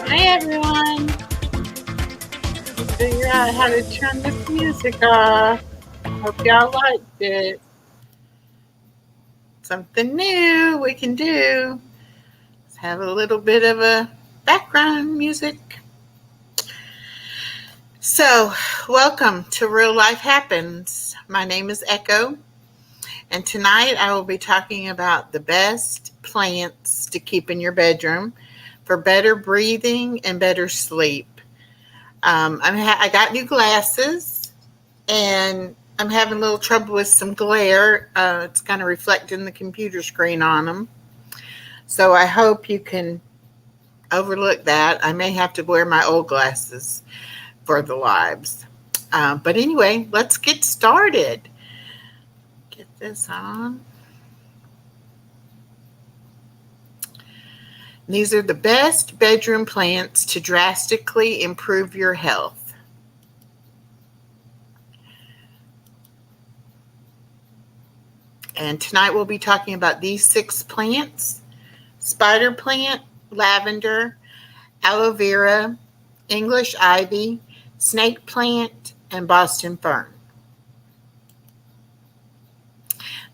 Hi everyone! Figure out how to turn this music off. Hope y'all liked it. Something new we can do. Let's have a little bit of a background music. So, welcome to Real Life Happens. My name is Echo, and tonight I will be talking about the best plants to keep in your bedroom for better breathing and better sleep. I got new glasses, and I'm having a little trouble with some glare. It's kind of reflecting the computer screen on them. So I hope you can overlook that. I may have to wear my old glasses for the lives. But anyway, let's get started. Get this on. These are the best bedroom plants to drastically improve your health. And tonight we'll be talking about these 6 plants: spider plant, lavender, aloe vera, English ivy, snake plant, and Boston fern.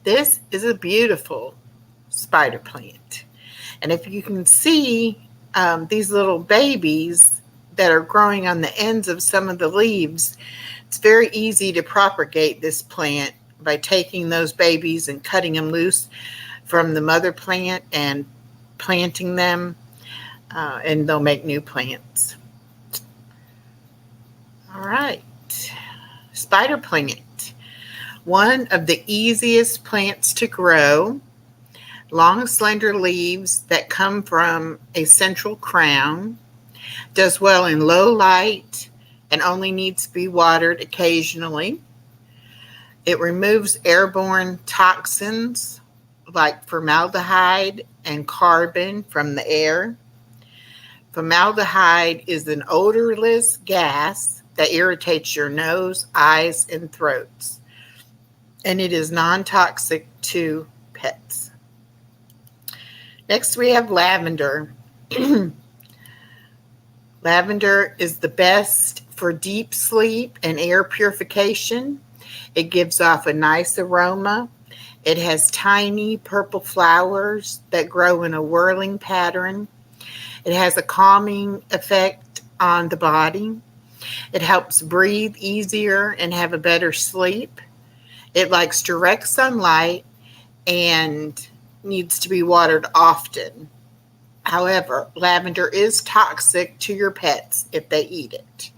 This is a beautiful spider plant. And if you can see these little babies that are growing on the ends of some of the leaves, it's very easy to propagate this plant by taking those babies and cutting them loose from the mother plant and planting them, and they'll make new plants. All right, spider plant, one of the easiest plants to grow. Long, slender leaves that come from a central crown. Does well in low light and only needs to be watered occasionally. It removes airborne toxins like formaldehyde and carbon from the air. Formaldehyde is an odorless gas that irritates your nose, eyes, and throats. And it is non-toxic to pets. Next, we have lavender. Lavender is the best for deep sleep and air purification. It gives off a nice aroma. It has tiny purple flowers that grow in a whirling pattern. It has a calming effect on the body. It helps breathe easier and have a better sleep. It likes direct sunlight and needs to be watered often. However, lavender is toxic to your pets if they eat it.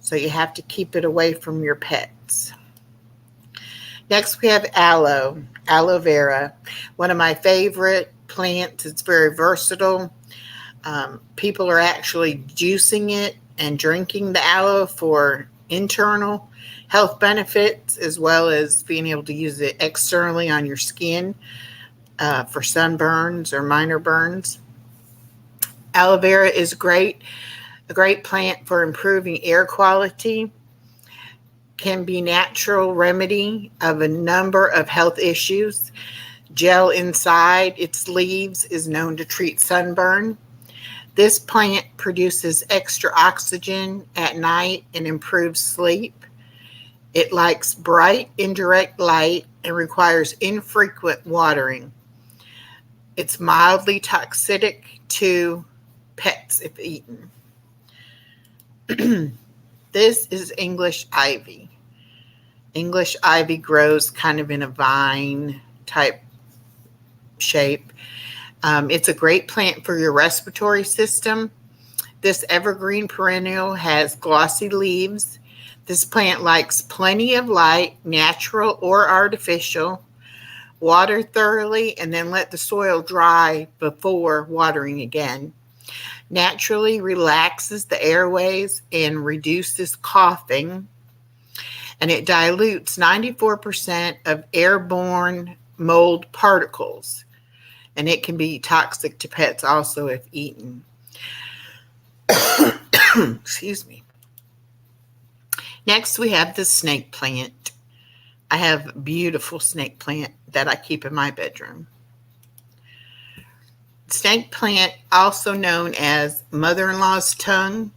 So you have to keep it away from your pets. Next, we have aloe vera, one of my favorite plants. It's very versatile. People are actually juicing it and drinking the aloe for internal health benefits, as well as being able to use it externally on your skin for sunburns or minor burns. Aloe vera is a great plant for improving air quality. Can be natural remedy of a number of health issues. Gel inside its leaves is known to treat sunburn. This plant produces extra oxygen at night and improves sleep. It likes bright indirect light It requires infrequent watering. It's mildly toxic to pets if eaten. This is English ivy. English ivy grows kind of in a vine type shape. It's a great plant for your respiratory system. This evergreen perennial has glossy leaves. This plant likes plenty of light, natural or artificial. Water thoroughly and then let the soil dry before watering again. Naturally relaxes the airways and reduces coughing. And it dilutes 94% of airborne mold particles. And it can be toxic to pets also if eaten. Excuse me. Next, we have the snake plant. I have a beautiful snake plant that I keep in my bedroom. Snake plant, also known as mother-in-law's tongue,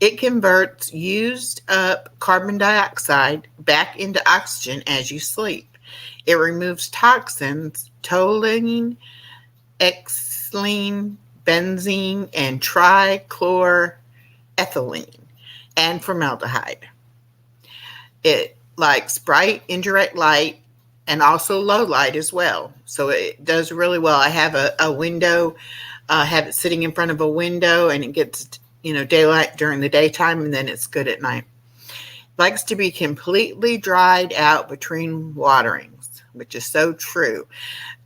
it converts used up carbon dioxide back into oxygen as you sleep. It removes toxins, toluene, ethylene, benzene, and trichloroethylene, and formaldehyde. It likes bright, indirect light, and also low light as well. So it does really well. I have a window, have it sitting in front of a window, and it gets, daylight during the daytime, and then it's good at night. Likes to be completely dried out between waterings, which is so true.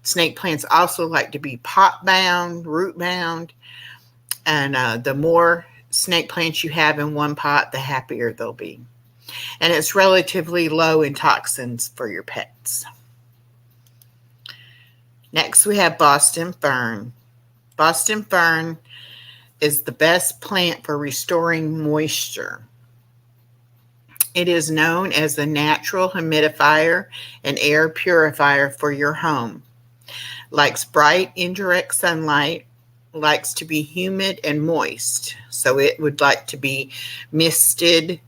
Snake plants also like to be pot bound, root bound, and the more snake plants you have in one pot, the happier they'll be. And it's relatively low in toxins for your pets. Next, we have Boston Fern. Boston Fern is the best plant for restoring moisture. It is known as the natural humidifier and air purifier for your home. Likes bright, indirect sunlight, likes to be humid and moist. So it would like to be misted,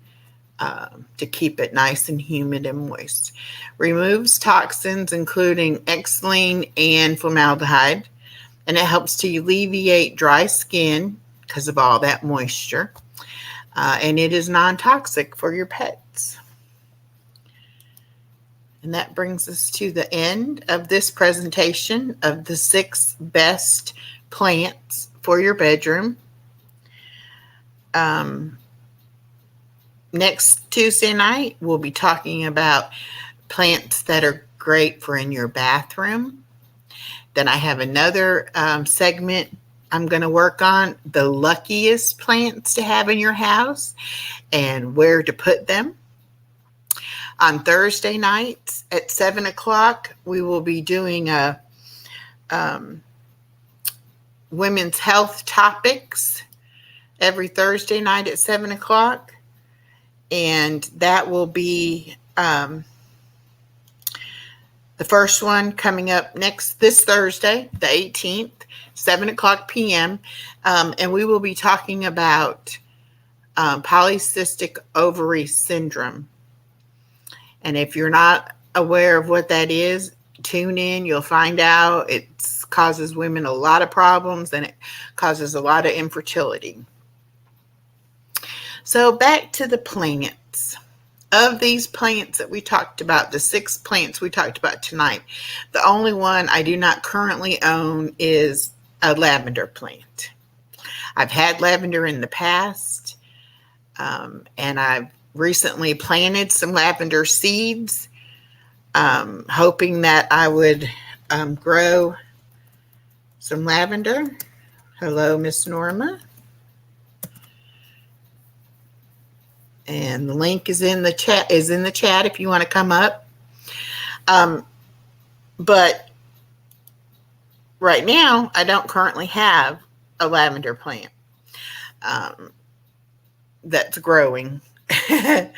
to keep it nice and humid and moist. Removes toxins including ethylene and formaldehyde, and it helps to alleviate dry skin because of all that moisture. And it is non-toxic for your pets. And that brings us to the end of this presentation of the 6 best plants for your bedroom. Next Tuesday night, we'll be talking about plants that are great for in your bathroom. Then I have another segment I'm going to work on, the luckiest plants to have in your house and where to put them. On Thursday nights at 7 o'clock, we will be doing a women's health topics every Thursday night at 7 o'clock. And that will be the first one coming up this Thursday, the 18th, 7 o'clock p.m. And we will be talking about polycystic ovary syndrome. And if you're not aware of what that is, tune in. You'll find out. It causes women a lot of problems, and it causes a lot of infertility. So back to the plants. Of these plants that we talked about, the 6 plants we talked about tonight, the only one I do not currently own is a lavender plant. I've had lavender in the past, and I've recently planted some lavender seeds, hoping that I would grow some lavender. Hello, Miss Norma. And the link is in the chat if you want to come up. But right now, I don't currently have a lavender plant that's growing. I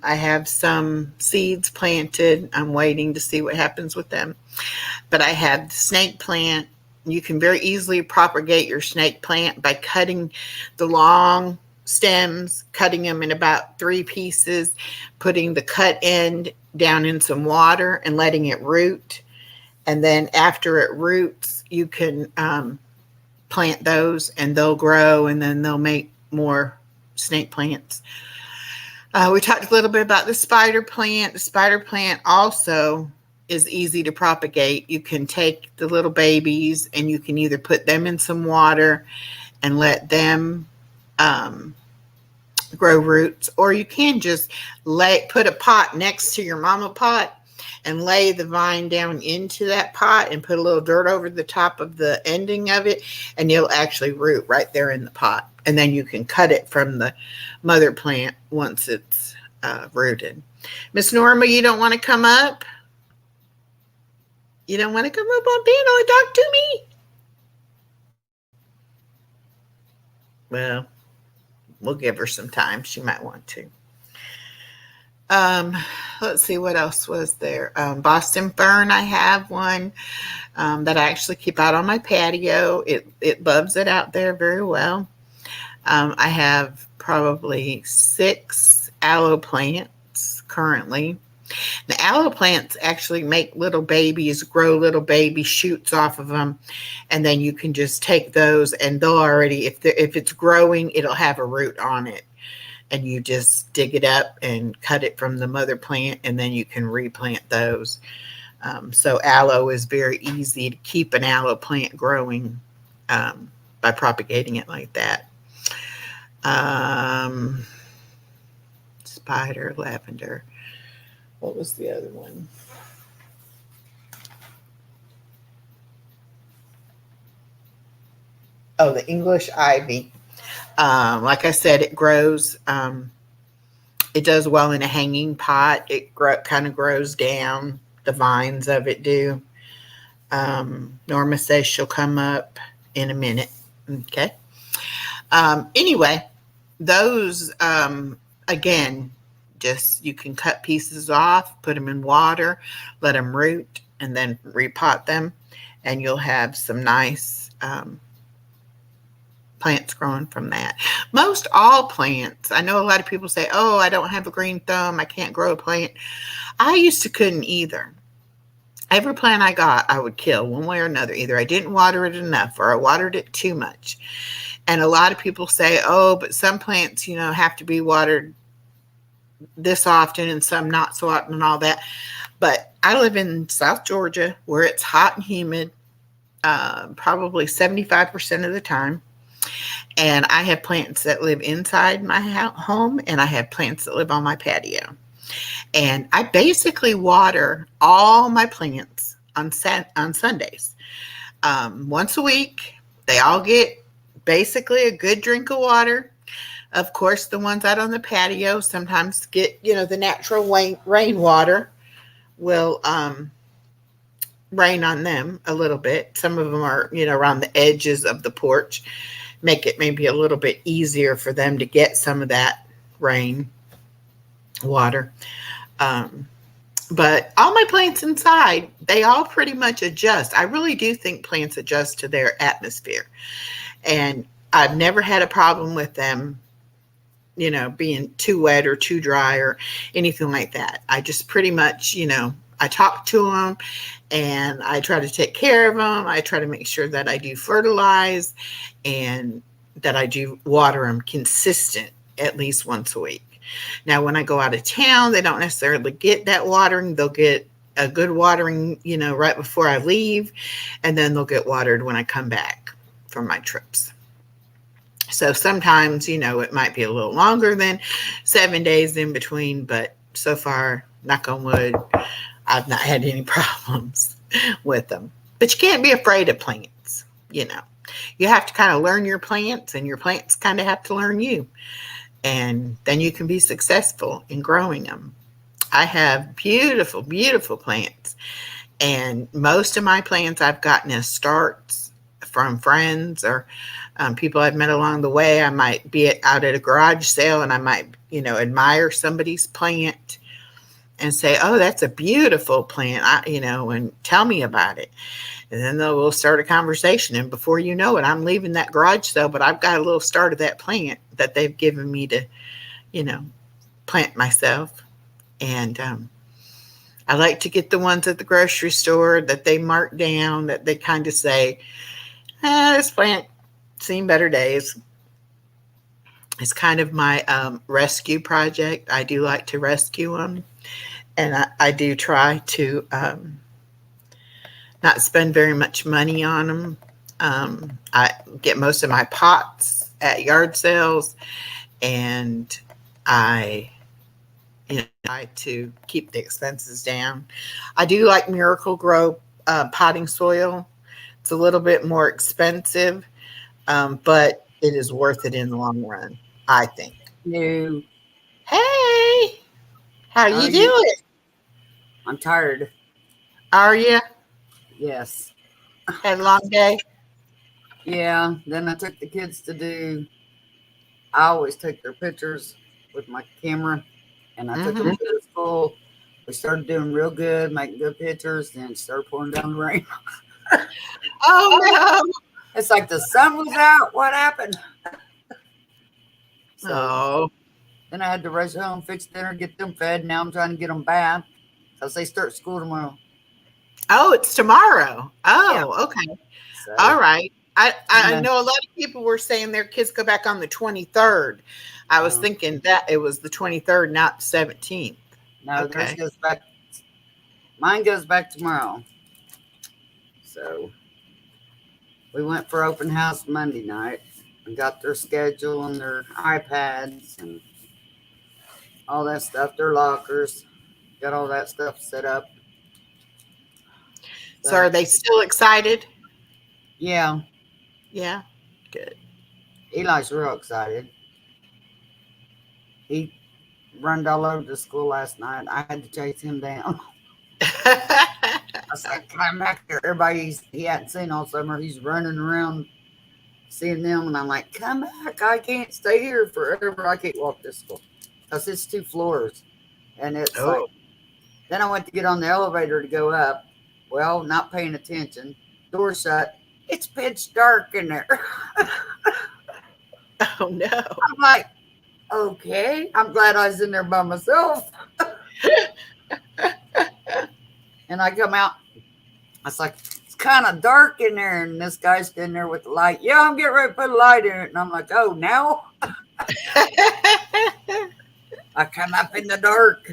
have some seeds planted. I'm waiting to see what happens with them. But I have the snake plant. You can very easily propagate your snake plant by cutting the long stems, cutting them in about 3 pieces, putting the cut end down in some water and letting it root. And then after it roots, you can plant those and they'll grow and then they'll make more snake plants. We talked a little bit about the spider plant. The spider plant also is easy to propagate. You can take the little babies and you can either put them in some water and let them grow roots, or you can just put a pot next to your mama pot and lay the vine down into that pot and put a little dirt over the top of the ending of it, and it'll actually root right there in the pot. And then you can cut it from the mother plant once it's rooted. Miss Norma, you don't want to come up? You don't want to come up on panel and talk to me? Well, we'll give her some time. She might want to. Let's see, what else was there? Boston Fern, I have one that I actually keep out on my patio. It loves it out there very well. I have probably 6 aloe plants currently. The aloe plants actually make little babies, grow little baby shoots off of them, and then you can just take those and they'll already, if it's growing, it'll have a root on it, and you just dig it up and cut it from the mother plant, and then you can replant those. So aloe is very easy to keep an aloe plant growing by propagating it like that. Spider, lavender. What was the other one? Oh, the English ivy. Like I said, it grows. It does well in a hanging pot. It kind of grows down. The vines of it do. Norma says she'll come up in a minute. Okay. Anyway, those, again, just you can cut pieces off, put them in water, let them root, and then repot them, and you'll have some nice plants growing from that. Most all plants, I know a lot of people say, oh, I don't have a green thumb, I can't grow a plant. I used to couldn't either. Every plant I got, I would kill one way or another. Either I didn't water it enough or I watered it too much. And a lot of people say, oh, but some plants, have to be watered this often and some not so often and all that. But I live in South Georgia where it's hot and humid, probably 75% of the time. And I have plants that live inside my home, and I have plants that live on my patio. And I basically water all my plants on Sundays. Once a week, they all get basically a good drink of water. Of course, the ones out on the patio sometimes get, the natural rainwater will rain on them a little bit. Some of them are, around the edges of the porch, make it maybe a little bit easier for them to get some of that rain water. But all my plants inside, they all pretty much adjust. I really do think plants adjust to their atmosphere. And I've never had a problem with them, being too wet or too dry or anything like that. I just pretty much, I talk to them and I try to take care of them. I try to make sure that I do fertilize and that I do water them consistent at least once a week. Now, when I go out of town, they don't necessarily get that watering. They'll get a good watering, right before I leave, and then they'll get watered when I come back from my trips. So sometimes, it might be a little longer than 7 days in between, but so far, knock on wood, I've not had any problems with them. But you can't be afraid of plants, You have to kind of learn your plants, and your plants kind of have to learn you. And then you can be successful in growing them. I have beautiful, beautiful plants. And most of my plants I've gotten as starts from friends or people I've met along the way. I might be out at a garage sale and I might, admire somebody's plant and say, oh, that's a beautiful plant, and tell me about it. And then we'll start a conversation. And before you know it, I'm leaving that garage sale, but I've got a little start of that plant that they've given me to, plant myself. And I like to get the ones at the grocery store that they mark down, that they kind of say, this plant seen better days. It's kind of my rescue project. I do like to rescue them, and I do try to not spend very much money on them. I get most of my pots at yard sales, and I try to keep the expenses down. I do like Miracle Grow potting soil. It's a little bit more expensive, but it is worth it in the long run, I think. No. Hey, how How are you you? doing? I'm tired. Are you? Yes. Had a long day? Yeah. Then I took the kids to do. I always take their pictures with my camera, and I took them Mm-hmm. to the school. We started doing real good, making good pictures. Then it started pouring down the rain. Oh no. It's like the sun was out. What happened? So Oh. then I had to rush home, fix dinner, get them fed. Now I'm trying to get them bathed because they start school tomorrow. Oh, it's tomorrow. Yeah. Oh, okay. So All right. I yeah. know a lot of people were saying their kids go back on the 23rd. I was Uh, thinking that it was the 23rd, not the 17th. no, theirs Okay. goes back. Mine goes back tomorrow. So we went for open house Monday night and got their schedule and their iPads and all that stuff, their lockers, got all that stuff set up. So are So they still excited? yeah, Yeah. Good. Eli's real excited. He run all over the school last night. I had to chase him down. I said, "Come back here." Everybody he hadn't seen all summer, he's running around seeing them, and I'm like, "Come back! I can't stay here forever. I can't walk this school because it's 2 floors, and it's like." Oh. Then I went to get on the elevator to go up. Well, not paying attention. Door shut. It's pitch dark in there. Oh no. I'm like, okay. I'm glad I was in there by myself. And I come out. I was like, it's kind of dark in there. And this guy's standing there with the light. Yeah, I'm getting ready to put a light in it. And I'm like, oh, now? I come up in the dark.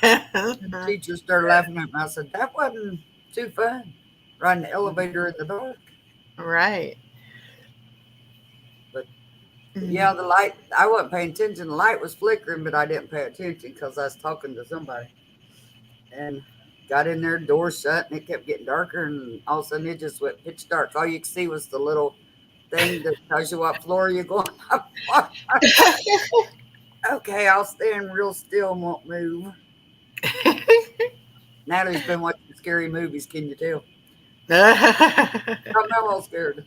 And the teacher started laughing at me. I said, that wasn't too fun. Riding the elevator in the dark. Right. But Mhm. yeah, the light, I wasn't paying attention. The light was flickering, but I didn't pay attention because I was talking to somebody. And got in there, door shut, and it kept getting darker. And all of a sudden, it just went pitch dark. All you could see was the little thing that tells you what floor you're going up on. Okay, I'll stand real still and won't move. Natalie's been watching scary movies, can you tell? I'm almost scared.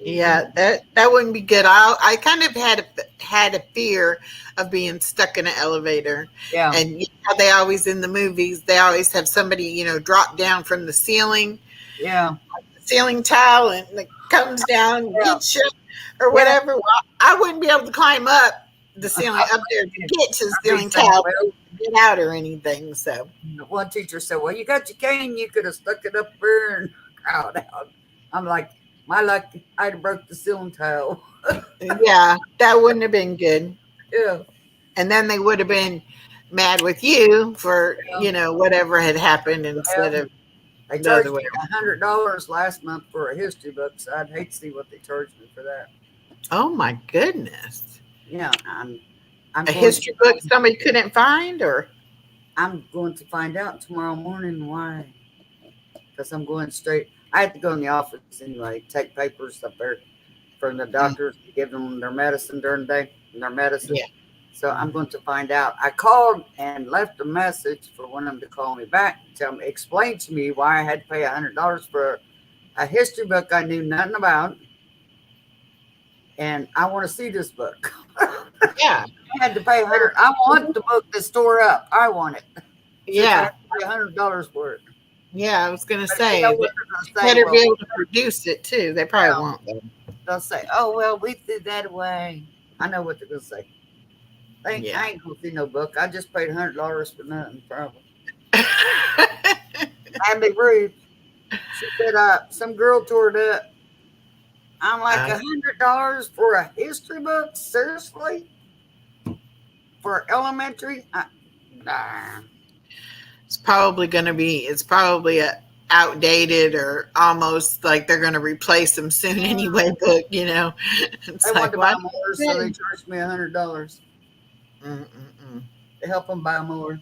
Yeah, that wouldn't be good. I kind of had a fear of being stuck in an elevator, Yeah, and how they always in the movies they always have somebody drop down from the yeah, ceiling tile, and it comes down and yeah, hits you or yeah. whatever. Well, I wouldn't be able to climb up the ceiling up there to get to the I'd be ceiling saying, tile well, to get out or anything. So one teacher said, well, you got your cane, you could have stuck it up there and crowd out. I'm like, my luck, I'd have broke the ceiling tile. yeah, that wouldn't have been good. Yeah. And then they would have been mad with you for Yeah. whatever had happened instead Well, of they the other charged way me $100 last month for a history book, so I'd hate to see what they charged me for that. around. Oh my goodness. Yeah, I'm A going to history book somebody couldn't find, or I'm going to find out tomorrow morning why. Because I'm going straight. I have to go in the office anyway, take papers up there from the Mm, doctors to give them their medicine during the day, their medicine. yeah. So I'm going to find out. I called and left a message for one of them to call me back, tell me, explain to me why I had to pay $100 for a history book I knew nothing about, and I want to see this book. Yeah. I had to pay 100. I want the book to store up. I want it. Since I Yeah. have to pay $100 for it. Yeah, I was gonna But they know say what they they're going to say. better be Well, able to produce it too. They probably yeah, won't though. they'll say, oh, well, we threw that away. I know what they're going to say. I Yeah. ain't going to see no book. I just paid $100 for nothing, probably. Natalie Ruth. She said, some girl tore it up. I'm like, $100 for a history book? Seriously? For elementary? Nah. It's probably a outdated or almost like they're going to replace them soon anyway book, you know. It's They wanted like, to buy more, so they charged me $100 to help them buy more.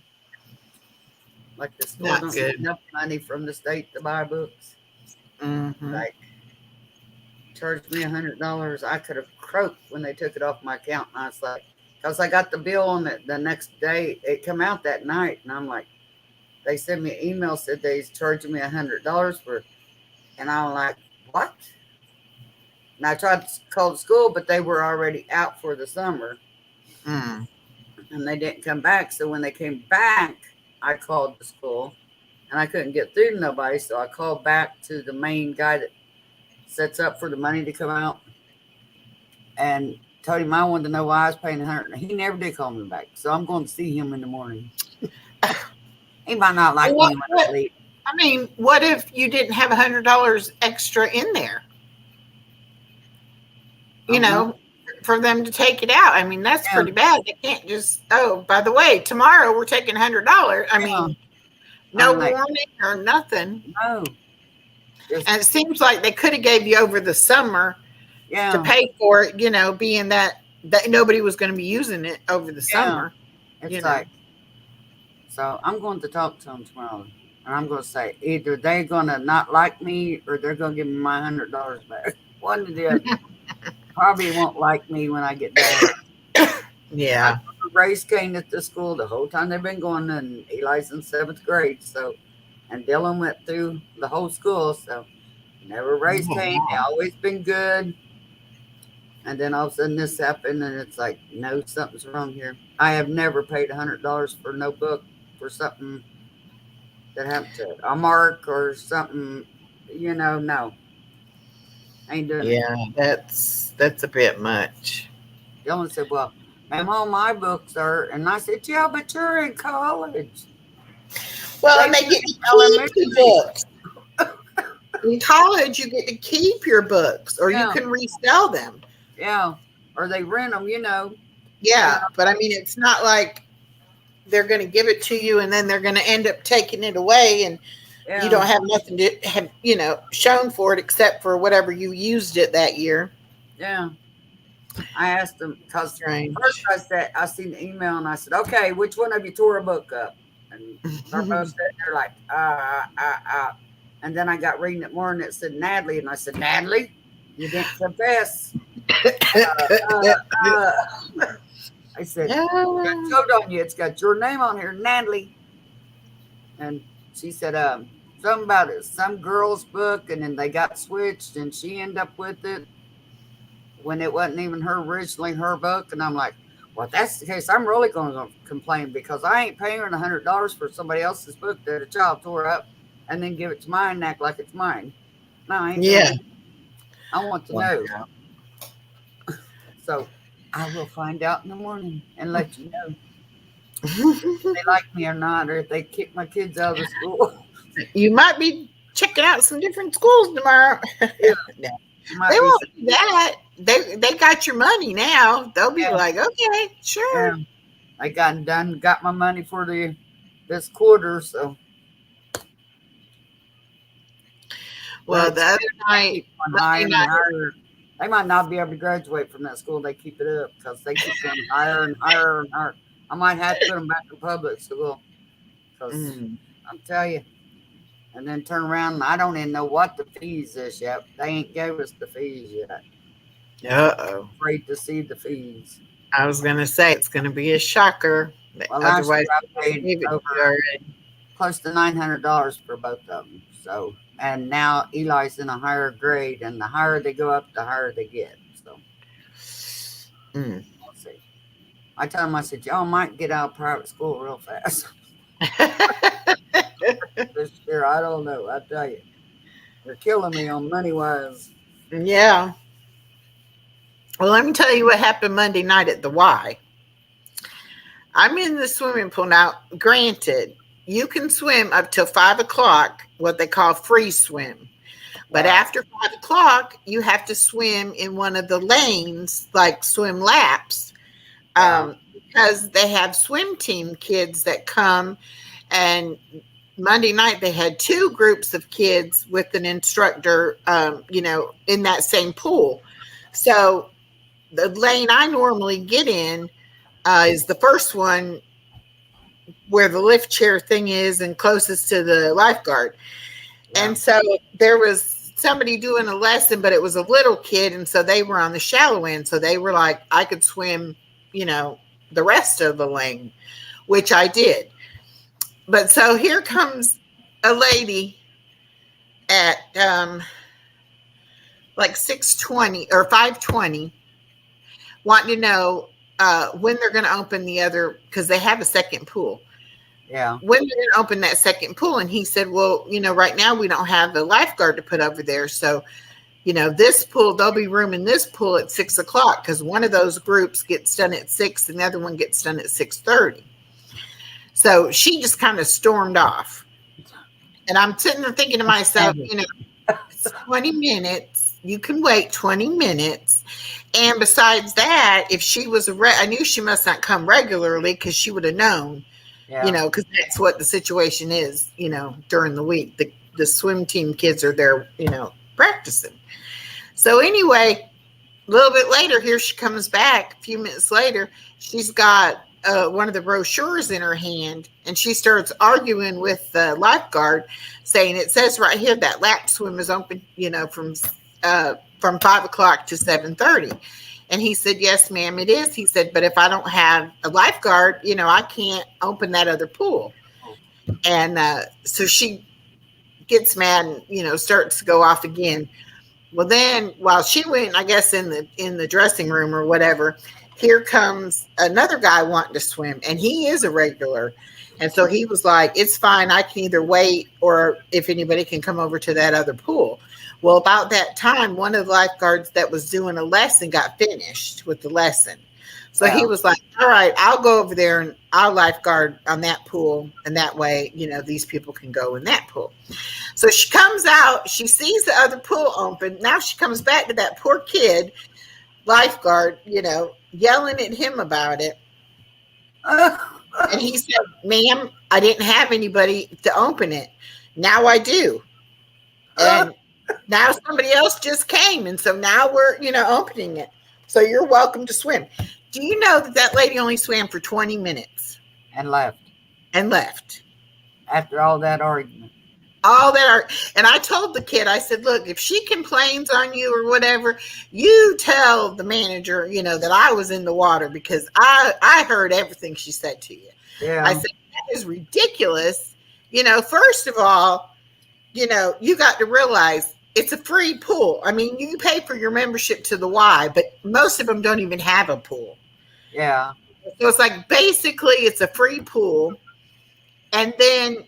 Like the school Not don't good. get enough money from the state to buy books. Like, charged me $100. I could have croaked when they took it off my account. And I was like, because I got the bill on it the next day. It come out that night, and I'm like, they sent me an email, said they was charging me $100 for, and I'm like, what? And I tried to call the school, but they were already out for the summer, and they didn't come back. So when they came back, I called the school, and I couldn't get through to nobody. So I called back to the main guy that sets up for the money to come out, and told him I wanted to know why I was paying $100. He never did call me back, so I'm going to see him in the morning. He might not like me when I leave. I mean, what if you didn't have $100 extra in there? You know, for them to take it out. I mean, that's pretty bad. They can't just, oh, by the way, tomorrow we're taking $100. I mean, no warning or nothing. No. And it seems like they could have gave you over the summer to pay for it, you know, being that nobody was going to be using it over the summer. It's like, so I'm going to talk to them tomorrow, and I'm going to say either they're going to not like me or they're going to give me my $100 back. One of the other. Probably won't like me when I get there. Yeah. I raised Cain at the school the whole time they've been going, and Eli's in 7th grade. So, and Dylan went through the whole school. So, never raised Cain. They always been good. And then all of a sudden this happened, and it's like, no, something's wrong here. I have never paid $100 for no book for something that happened to a mark or something, you know, no. Ain't doing it. Yeah, that's a bit much. Dylan said, well, ma'am, all my books are, and I said, yeah, but you're in college. Well, and they get to keep the books. In college, you get to keep your books, or you can resell them. Yeah, or they rent them, you know. Yeah, but I mean, it's not like they're going to give it to you and then they're going to end up taking it away, and you don't have nothing to have, you know, shown for it except for whatever you used it that year. Yeah. I asked them because first I seen the email and I said, okay, which one of you tore a book up? And they're both sitting there like, And then I got reading it more and it said Natalie, and I said, Natalie, you didn't confess. I said, I told on you, it's got your name on here, Natalie. And she said, something about it, some girl's book, and then they got switched, and she ended up with it when it wasn't even originally her book. And I'm like, well, if that's the case, I'm really going to complain, because I ain't paying $100 for somebody else's book that a child tore up and then give it to mine and act like it's mine. No, I ain't doing it. I want to know. So I will find out in the morning and let you know if they like me or not, or if they kick my kids out of the school. You might be checking out some different schools tomorrow. Yeah. They won't do that. They got your money now. They'll be like, okay, sure. Yeah. I got my money for this quarter, so. Well, the other night, they might not be able to graduate from that school. They keep it up because they keep going higher and higher and higher. I might have to put them back in public school, because I'll tell you. And then turn around, and I don't even know what the fees is yet. They ain't gave us the fees yet. Uh-oh. Afraid to see the fees. I was going to say, it's going to be a shocker. Well, otherwise, I paid over close to $900 for both of them. So, and now Eli's in a higher grade, and the higher they go up, the higher they get. So, we'll see. I told him, I said, y'all might get out of private school real fast. This year, I don't know. I tell you, they're killing me on money wise. Yeah. Well, let me tell you what happened Monday night at the Y. I'm in the swimming pool now. Granted, you can swim up till 5 o'clock, what they call free swim. But Yeah. after 5 o'clock, you have to swim in one of the lanes, like swim laps, Yeah. because they have swim team kids that come. And Monday night, they had two groups of kids with an instructor, in that same pool. So the lane I normally get in is the first one where the lift chair thing is and closest to the lifeguard. Yeah. And so there was somebody doing a lesson, but it was a little kid. And so they were on the shallow end. So they were like, I could swim, the rest of the lane, which I did. But so here comes a lady at like 6:20 or 5:20 wanting to know when they're going to open the other, because they have a second pool. Yeah. When they're going to open that second pool. And he said, well, right now we don't have the lifeguard to put over there. So, this pool, there'll be room in this pool at 6 o'clock, because one of those groups gets done at 6 and the other one gets done at 6:30. So she just kind of stormed off. And I'm sitting there thinking to myself, it's 20 minutes. You can wait 20 minutes. And besides that, if she was I knew she must not come regularly, because she would have known. Yeah. Because that's what the situation is, during the week. The swim team kids are there, practicing. So anyway, a little bit later, here she comes back. A few minutes later, she's got one of the brochures in her hand, and she starts arguing with the lifeguard, saying it says right here that lap swim is open, from 5 o'clock to 7:30. And he said, yes, ma'am, it is. He said, but if I don't have a lifeguard, I can't open that other pool. And so she gets mad and, starts to go off again. Well, then while she went, I guess, in the dressing room or whatever, here comes another guy wanting to swim, and he is a regular. And so he was like, it's fine. I can either wait, or if anybody can come over to that other pool. Well, about that time, one of the lifeguards that was doing a lesson got finished with the lesson. So he was like, all right, I'll go over there and I'll lifeguard on that pool. And that way, these people can go in that pool. So she comes out, she sees the other pool open. Now she comes back to that poor kid lifeguard, yelling at him about it. And he said, ma'am, I didn't have anybody to open it. Now I do. And now somebody else just came. And so now we're, opening it. So you're welcome to swim. Do you know that lady only swam for 20 minutes? And left. After all that argument. And I told the kid, I said, look, if she complains on you or whatever, you tell the manager, that I was in the water, because I heard everything she said to you. Yeah. I said, that is ridiculous. First of all, you got to realize it's a free pool. I mean, you pay for your membership to the Y, but most of them don't even have a pool. Yeah. So it's like, basically it's a free pool. And then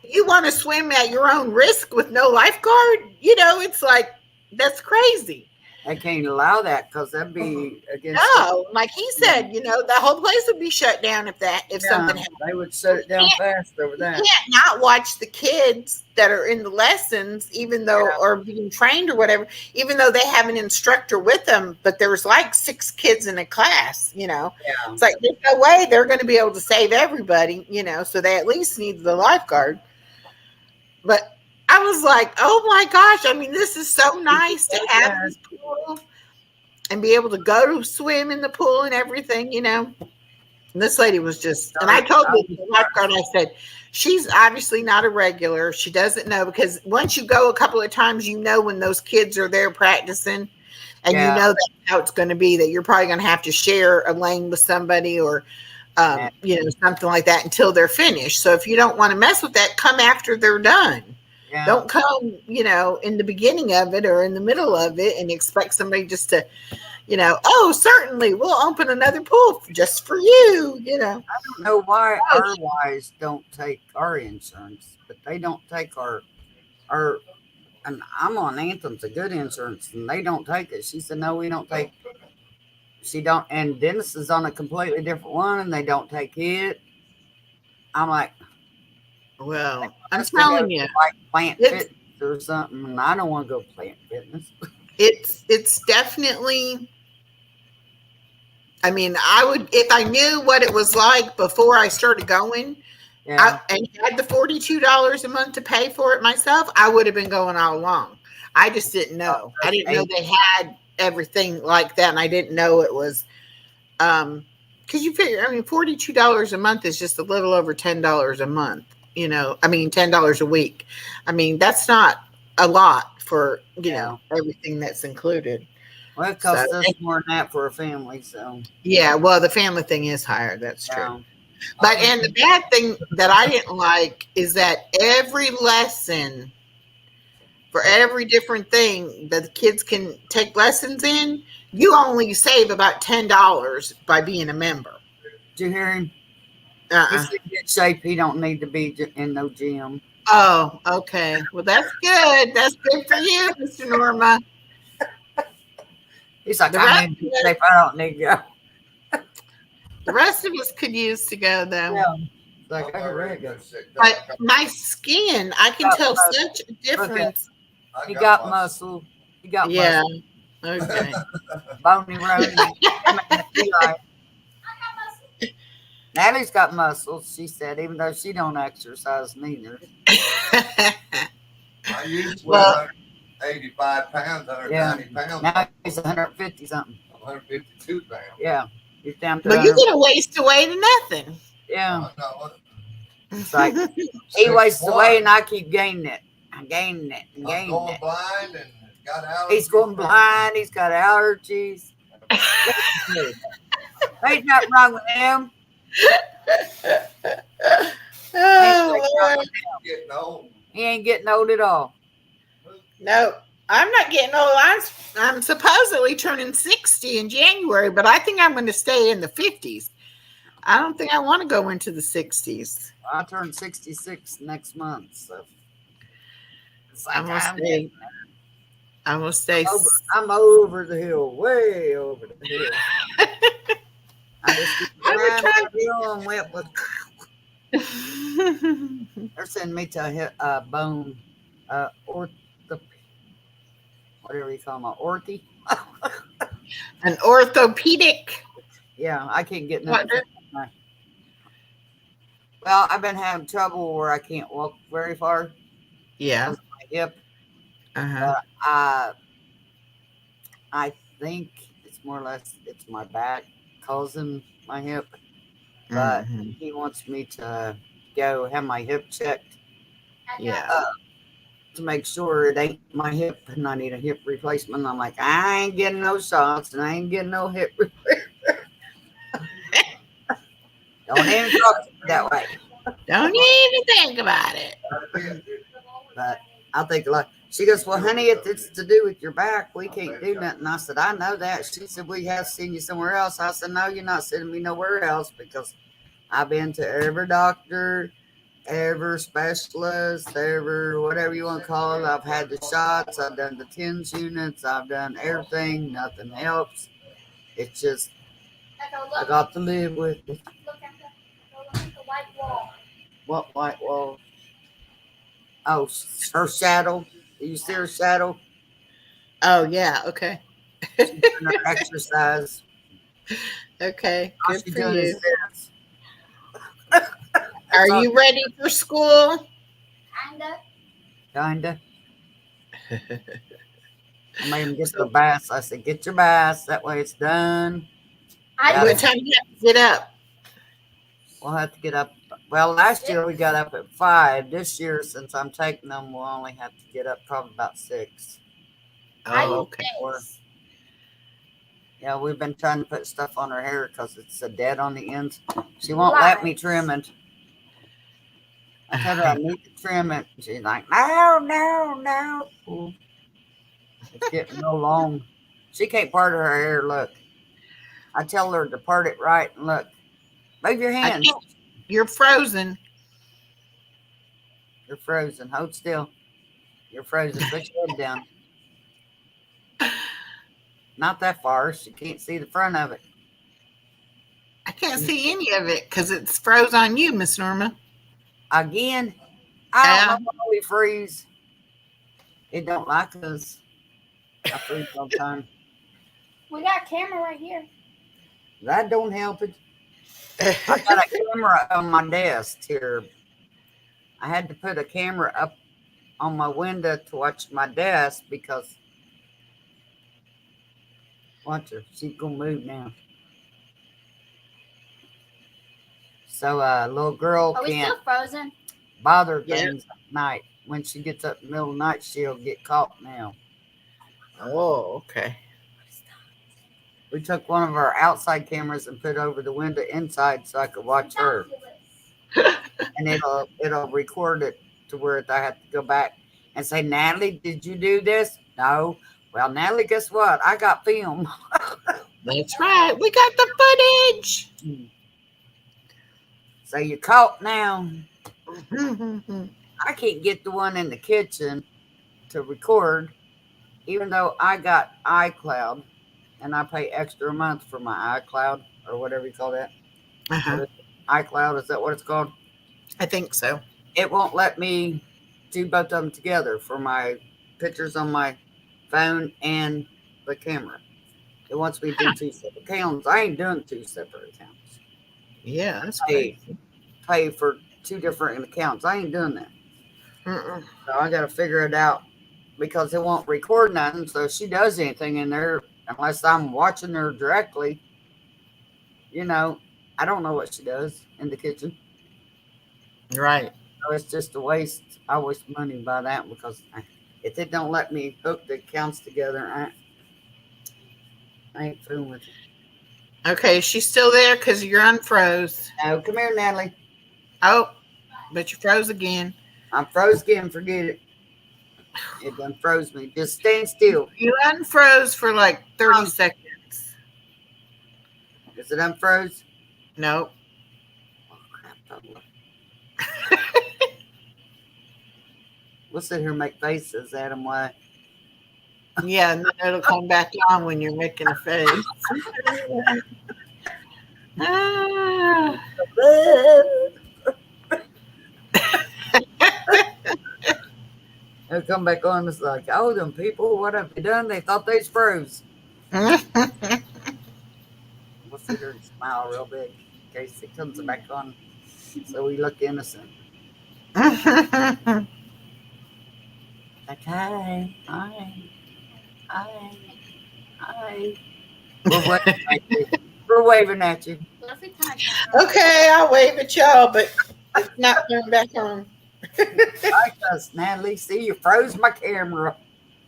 you want to swim at your own risk with no lifeguard? It's like, that's crazy. They can't allow that, because that'd be against. No, like he said, the whole place would be shut down if something happened. They would shut it down fast over that. You can't not watch the kids that are in the lessons, even though, or being trained or whatever, even though they have an instructor with them, but there's like 6 kids in a class, Yeah. It's like, there's no way they're going to be able to save everybody, so they at least need the lifeguard. But I was like, oh my gosh, I mean, this is so nice to have this pool and be able to go to swim in the pool and everything, And this lady was just, and I told the lifeguard, I said, she's obviously not a regular. She doesn't know, because once you go a couple of times, when those kids are there practicing, and that's how it's going to be, that you're probably going to have to share a lane with somebody, or something like that, until they're finished. So if you don't want to mess with that, come after they're done. Yeah. Don't come, in the beginning of it or in the middle of it and expect somebody just to, oh, certainly we'll open another pool just for you, I don't know why our wives don't take our insurance, but they don't take our, and I'm on Anthem's a good insurance, and they don't take it. She said, no, we don't take. She don't, and Dennis is on a completely different one, and they don't take it. I'm like, Well, I'm Unless they go telling to you, like plant it's fitness or something, and I don't want to go plant fitness. it's definitely. I mean, I would if I knew what it was like before I started going. Yeah, And had the $42 a month to pay for it myself, I would have been going all along. I just didn't know. I that's didn't know eight. they had everything like that, and I didn't know it was because you figure, I mean, $42 a month is just a little over $10 a month. I mean, $10 a week. I mean, that's not a lot for Yeah. everything that's included. Well, it So costs us more than that for a family, so yeah, well, the family thing is higher. That's true. yeah. But and the bad thing that I didn't like is that every lesson for every different thing that the kids can take lessons in, you only save about $10 by being a member. Did you hear him? Uh-uh. He's in good shape. He don't need to be in no gym. Oh, okay. Well, that's good. That's good for you, Mr. Norma. He's like, The I'm rest in good of us, shape. I don't need to go. the rest of us could use to go though. Yeah. It's like, I can ready to go. But my skin, I can Got tell muscle. such a difference. He got muscle. He got Yeah. muscle. Okay. Bony Rony. Natalie's got muscles, she said, even though she don't exercise neither. I used to Well, weigh 85 pounds, 190 pounds. Now he's 150 something. 152 pounds. Yeah. He's down to but you 100. get a waist away to nothing. Yeah. No, It's like he wastes away and I keep gaining it. I'm gaining it and I'm gaining going it. blind and got allergies. He's going blind. He's got allergies. Ain't nothing wrong with him. Oh, Lord. Getting old. He ain't getting old at all. No, I'm not getting old. I'm supposedly turning 60 in January, but I think I'm going to stay in the 50s. I don't think I want to go into the 60s. I turn 66 next month, so it's like I'm going to stay. I'm over the hill, way over the hill. I just keep climbing the hill and went with. They're sending me to a bone, whatever you call them, ortho. An orthopedic. Yeah, I can't get nothing. Well, I've been having trouble where I can't walk very far. Yeah. Because of my hip. Uh-huh. I think it's more or less it's my back causing my hip. But he wants me to go have my hip checked. Yeah. To make sure it ain't my hip and I need a hip replacement. I'm like, I ain't getting no shots and I ain't getting no hip replacement. Don't even talk to me that way. Don't even think about it. But I'll think like she goes, well, honey, if it's to do with your back, we can't do nothing. I said, I know that. She said, we have seen you somewhere else. I said, no, you're not sending me nowhere else because I've been to every doctor, every specialist, every whatever you want to call it. I've had the shots, I've done the TENS units, I've done everything. Nothing helps. It's just I got to live with it. Look at the white wall. What white wall? Oh, her shadow. Do you see her shadow? Oh, yeah. Okay. She's doing her exercise. Okay. All Good she's for doing you. is this. Are you ready for school? Kinda. I made him get their baths. I said, get your baths. That way it's done. What time do you have to get up? We'll have to get up. Well, last year we got up at 5. This year, since I'm taking them, we'll only have to get up probably about 6. Oh, okay. Yeah, we've been trying to put stuff on her hair because it's dead on the ends. She won't let me trim it. I told her I need to trim it. She's like, no. It's getting real long. She can't part her hair. Look. I tell her to part it right and look. Move your hands. You're frozen. You're frozen. Hold still. You're frozen. Put your head down. Not that far. She can't see the front of it. I can't see any of it because it's froze on you, Miss Norma. Again, I don't know why we freeze. It don't like us. I freeze all the time. We got a camera right here. That don't help it. I got a camera on my desk here. I had to put a camera up on my window to watch my desk because watch her. She's gonna move now. So little girl Are we can't still frozen? bother Yeah. things at night. When she gets up in the middle of the night, she'll get caught now. Oh, okay. We took one of our outside cameras and put it over the window inside so I could watch her. And it'll record it to where I have to go back and say, Natalie, did you do this? No. Well, Natalie, guess what? I got film. That's right. We got the footage. So you're caught now. I can't get the one in the kitchen to record, even though I got iCloud and I pay extra a month for my iCloud or whatever you call that. Uh-huh. iCloud, is that what it's called? I think so. It won't let me do both of them together for my pictures on my phone and the camera. It wants me to do two separate accounts. I ain't doing two separate accounts. Yeah, that's Pay, crazy. pay for two different accounts. I ain't doing that. Mm-mm. So I got to figure it out because it won't record nothing. So if she does anything in there, unless I'm watching her directly, I don't know what she does in the kitchen. Right. So it's just a waste. I waste money by that because if it don't let me hook the accounts together, I ain't fooling with it. Okay, she's still there because you're unfroze. No, come here, Natalie. Oh, but you froze again. I'm froze again. Forget it. It done froze me. Just stand still. You unfroze for like 30 seconds. Is it unfroze? Nope. Oh, crap. We'll sit here and make faces at him. Why? Yeah, and then it'll come back on when you're making a face. Ah. It'll come back on. It's like, oh, them people, what have they done? They thought they was froze. We'll sit here and smile real big in case it comes back on so we look innocent. Like, hi. We're waving at you. Okay, I'll wave at y'all, but it's not coming back on. Like us, Natalie. See, you froze my camera.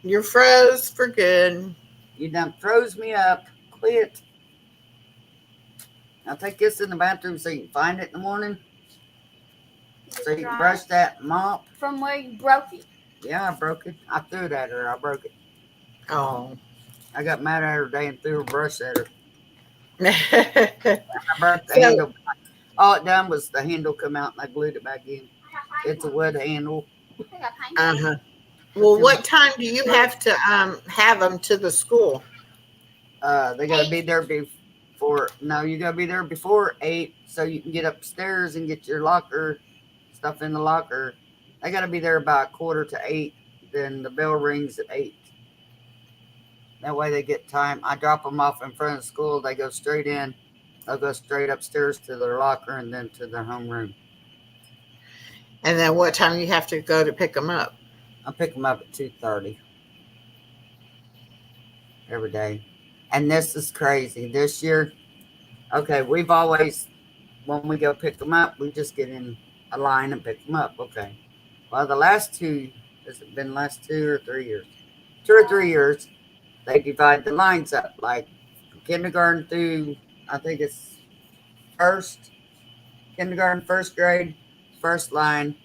You're froze for good. You done froze me up. Quit. I'll take this in the bathroom so you can find it in the morning. So you can brush that mop. From where you broke it. Yeah, I broke it. I threw it at her. I broke it. Oh. I got mad at her today and threw a brush at her. Uh-huh. I broke the handle. All it done was the handle come out and I glued it back in. It's a wood handle. Well, what time do you have to have them to the school? They gotta be there before. No, you gotta be there before 8 so you can get upstairs and get your locker stuff in the locker. I gotta be there about 7:45. Then the bell rings at 8. That way they get time. I drop them off in front of the school. They go straight in. They'll go straight upstairs to their locker and then to their homeroom. And then what time you have to go to pick them up? I pick them up at 2:30 every day. And this is crazy. This year, okay, we've always, when we go pick them up, we just get in a line and pick them up. Okay. Well, the last 2, has it been last 2 or 3 years? 2 or 3 years, they divide the lines up. Like kindergarten through, I think it's kindergarten, first grade, first line.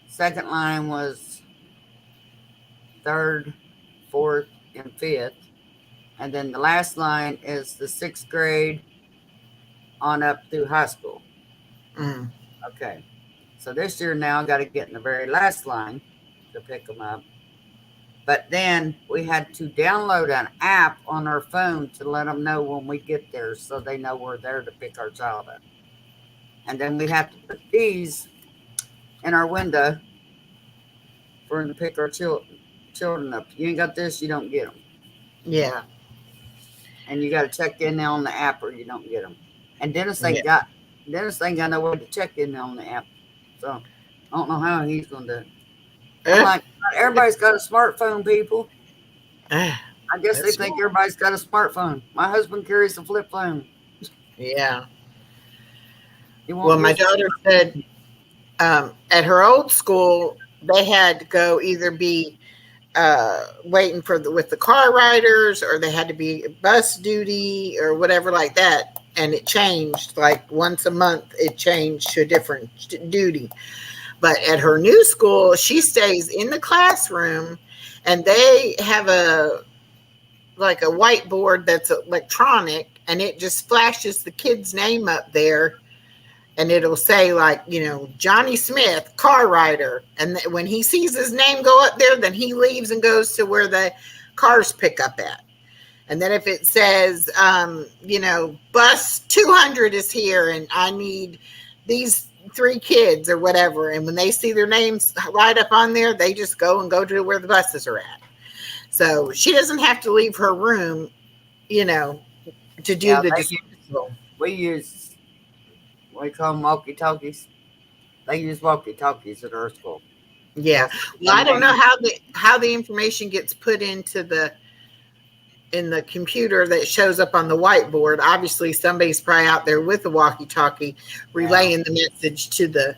Second line was 3rd, 4th, and 5th. And then the last line is the 6th grade on up through high school. Mm. Okay. So this year now I got to get in the very last line to pick them up. But then we had to download an app on our phone to let them know when we get there so they know we're there to pick our child up. And then we have to put these in our window for them to pick our children up. You ain't got this, you don't get them. Yeah. And you got to check in there on the app, or you don't get them. And Dennis ain't Yeah. got no way to check in there on the app. So I don't know how he's gonna do it. I'm Uh, like, everybody's got a smartphone, people. uh, I guess they That's think everybody's got a smartphone. My husband carries a flip phone. yeah. He won't Well, my use it. daughter said at her old school, they had to go either be waiting for with the car riders, or they had to be bus duty or whatever like that. And it changed like once a month, it changed to a different duty. But at her new school, she stays in the classroom, and they have a like a whiteboard that's electronic, and it just flashes the kid's name up there, and it'll say like, Johnny Smith, car rider. And when he sees his name go up there, then he leaves and goes to where the cars pick up at. And then if it says, bus 200 is here and I need these 3 kids or whatever. And when they see their names light up on there, they just go to where the buses are at. So she doesn't have to leave her room, to do the dismissal. We use, we call them walkie-talkies. They use walkie-talkies at our school. Yeah. Well, I don't know how the information gets put into in the computer that shows up on the whiteboard. Obviously, somebody's probably out there with a walkie-talkie relaying the message to the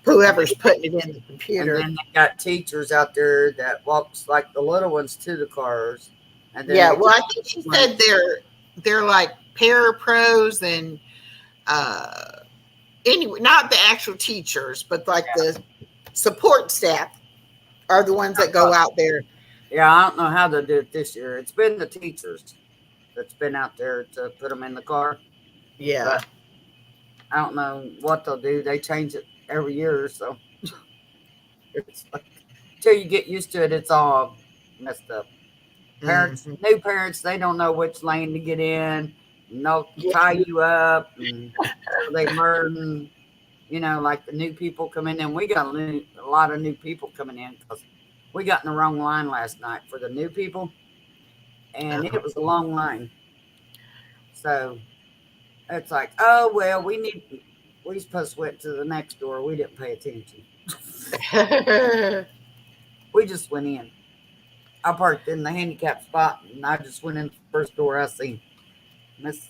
whoever's putting it in the computer. And then they got teachers out there that walks like the little ones to the cars. And then Yeah, well, I think she said they're like parapros and anyway, not the actual teachers, but like the support staff are the ones that go out there. Yeah, I don't know how they do it this year. It's been the teachers that's been out there to put them in the car. Yeah. But I don't know what they'll do. They change it every year, so it's like, until you get used to it, it's all messed up. Parents, new parents, they don't know which lane to get in. And they'll tie you up, and so they learn. Like the new people come in, and we got a lot of new people coming in because we got in the wrong line last night for the new people, and it was a long line. So it's like, oh well, we supposed to went to the next door. We didn't pay attention. We just went in. I parked in the handicap spot, and I just went in the first door I seen. Miss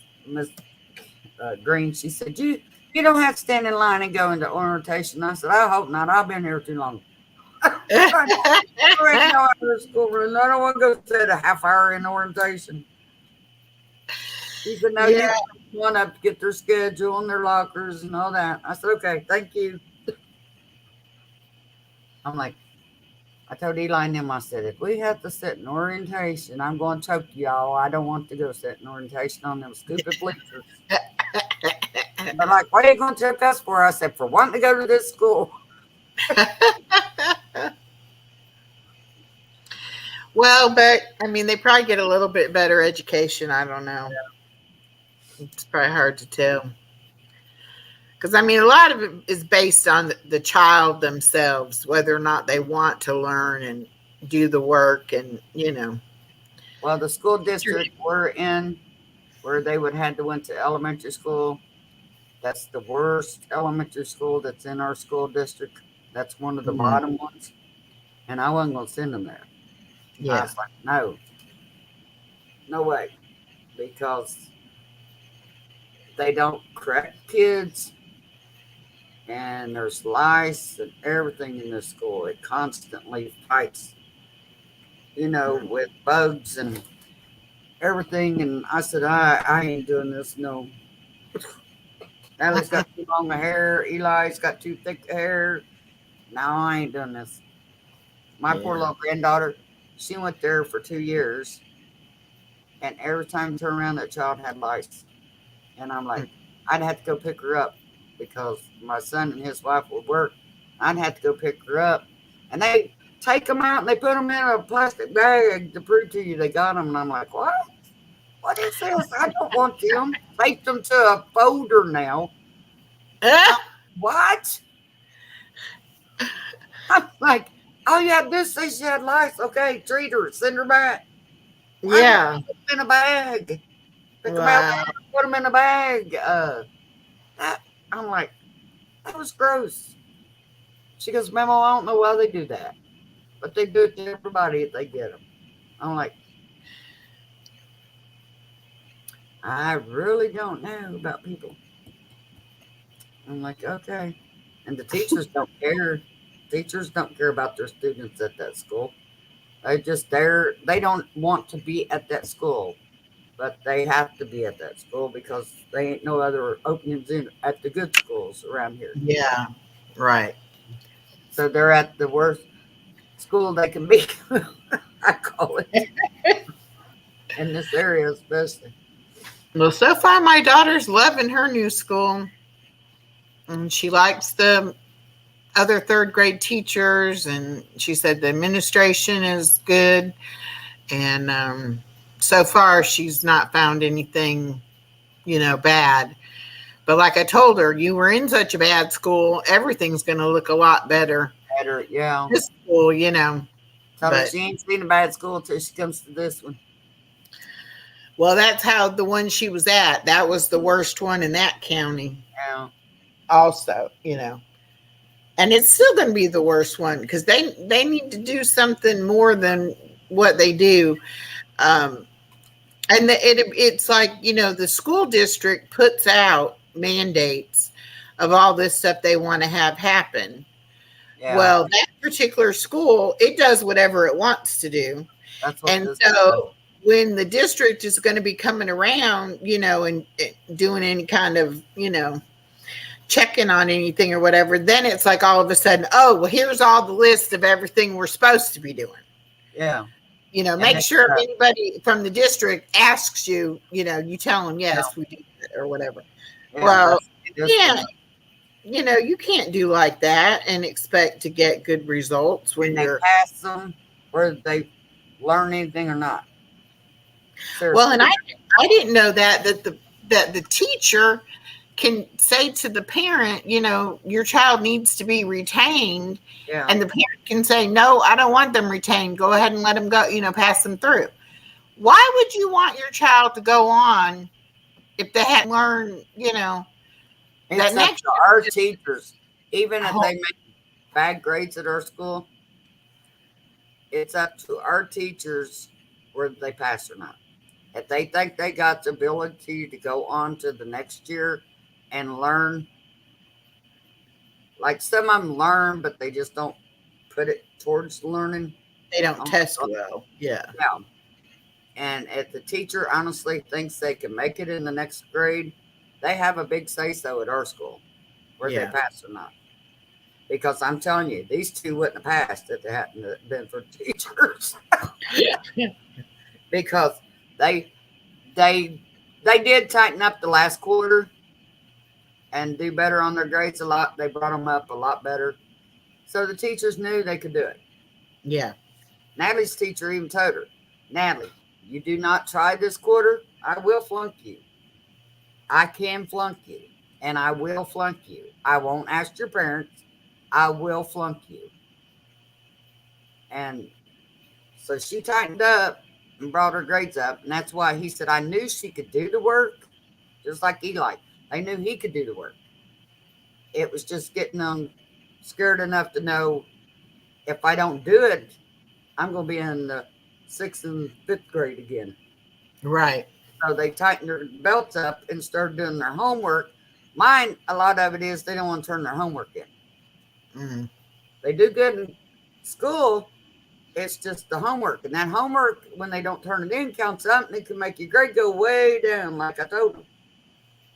Green, she said, you don't have to stand in line and go into orientation. I said, I hope not. I've been here too long. I don't want to go sit a half hour in orientation. She said, no, you want to get their schedule and their lockers and all that. I said, okay, thank you. I'm like, I told Eli and them, I said, if we have to sit in orientation, I'm going to choke y'all. I don't want to go sit in orientation on them stupid bleachers. They're like, what are you going to choke us for? I said, for wanting to go to this school. Well, but I mean, they probably get a little bit better education. I don't know. Yeah. It's probably hard to tell. Because, I mean, a lot of it is based on the child themselves, whether or not they want to learn and do the work and, Well, the school district we're in, where they would have to went to elementary school, that's the worst elementary school that's in our school district. That's one of the bottom ones. And I wasn't going to send them there. Yeah. I was like, no way. Because they don't correct kids. And there's lice and everything in this school. It constantly fights, with bugs and everything. And I said, I ain't doing this, no. Allie's got too long hair. Eli's got too thick hair. No, I ain't doing this. My poor little granddaughter, she went there for 2 years. And every time I turned around, that child had lice. And I'm like, I'd have to go pick her up. Because my son and his wife would work. I'd have to go pick her up. And they take them out and they put them in a plastic bag to prove to you they got them. And I'm like, what? What is this? I don't want them. Take them to a folder now. What? I'm like, Oh yeah, this say she had lice. Okay, treat her, send her back. Yeah. Put them in a bag. Pick them out, Wow. put them in a bag. That, I'm like, that was gross. She goes, Memo, I don't know why they do that, but they do it to everybody if they get them. I'm like, I really don't know about people. I'm like, okay. And the teachers don't care. Teachers don't care about their students at that school. They don't want to be at that school, but they have to be at that school because they ain't no other openings in at the good schools around here. Yeah. Right. So they're at the worst school they can be. I call it in this area, especially. Well, so far my daughter's loving her new school, and she likes the other third grade teachers, and she said the administration is good, and so far she's not found anything, bad. But like I told her, you were in such a bad school, everything's going to look a lot better. Better, yeah. This school, Tell her but she ain't seen a bad school till she comes to this one. well, that's how the one she was at, that was the worst one in that county. Yeah. Also, and it's still going to be the worst one because they need to do something more than what they do. And it's like, the school district puts out mandates of all this stuff they want to have happen. Yeah. Well, that particular school, it does whatever it wants to do. That's what And this so when the district is going to be coming around, and doing any kind of, checking on anything or whatever, then it's like all of a sudden, oh, well, here's all the list of everything we're supposed to be doing. Yeah. Make sure if anybody from the district asks you, you tell them, yes, we do that or whatever. Yeah, Well, yeah. You can't do like that and expect to get good results when they you're pass them, whether they learn anything or not. Seriously. well, and I didn't know that the teacher can say to the parent, your child needs to be retained. Yeah. And the parent can say, no, I don't want them retained. Go ahead and let them go, pass them through. Why would you want your child to go on if they hadn't learned, it's that up next to our teachers, even if Oh. they make bad grades at our school, it's up to our teachers whether they pass or not. If they think they got the ability to go on to the next year and learn, like some of them learn, but they just don't put it towards learning. they don't test well. Yeah. Yeah. And if the teacher honestly thinks they can make it in the next grade, they have a big say-so at our school, whether Yeah. they pass or not. Because I'm telling you, these two wouldn't have passed if they hadn't been for teachers. Because they did tighten up the last quarter and do better on their grades a lot. They brought them up a lot better. So the teachers knew they could do it. Yeah. Natalie's teacher even told her, Natalie, you do not try this quarter, I will flunk you. I can flunk you, and I will flunk you. I won't ask your parents. I will flunk you. And so she tightened up and brought her grades up. And that's why he said, I knew she could do the work, just like Eli. I knew he could do the work. It was just getting them scared enough to know if I don't do it, I'm going to be in the 6th and 5th grade again. Right. So they tightened their belts up and started doing their homework. Mine, a lot of it is they don't want to turn their homework in. Mm. They do good in school. It's just the homework. And that homework, when they don't turn it in, counts up and it can make your grade go way down, like I told them.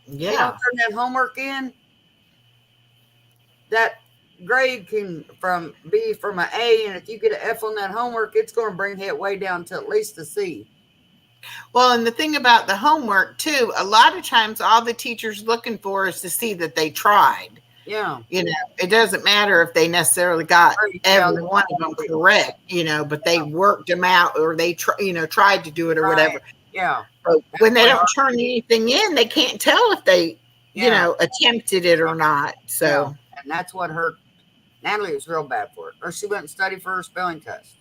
Yeah. If you don't turn that homework in, that grade can be from an A, and if you get an F on that homework, it's going to bring it way down to at least a C. Well, and the thing about the homework too, a lot of times all the teacher's looking for is to see that they tried. Yeah. It doesn't matter if they necessarily got every one of them correct, but they worked them out or they tried to do it or whatever. Yeah. But when they don't turn anything in, they can't tell if they, attempted it or not. So, and that's what hurt Natalie was real bad for it. Or she wouldn't study for her spelling test.